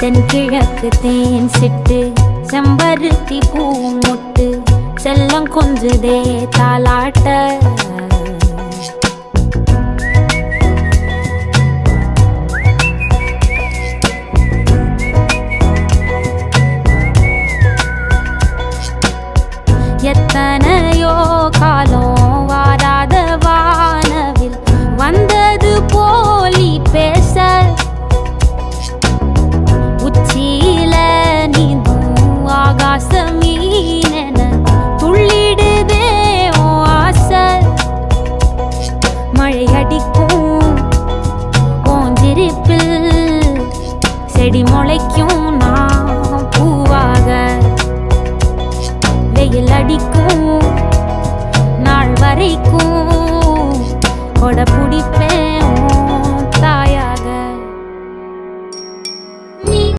தென்கிழக்கு தேன் சிட்டு செம்பருத்தி பூ முட்டு செல்லம் கொஞ்சுதே தாலாட்ட எத்தனையோ காலம் வாராத வானவில் வந்தது போலி பேச உச்சியில நீந்தும் ஆகாச மீனென துள்ளிடுதே உன் ஆசை மழை அடிக்கும் ஓஞ்சிருப்பில் செடி முளைக்கும் நான் பூவாக வெயில் அடிக்கும் நாள் வரைக்கும்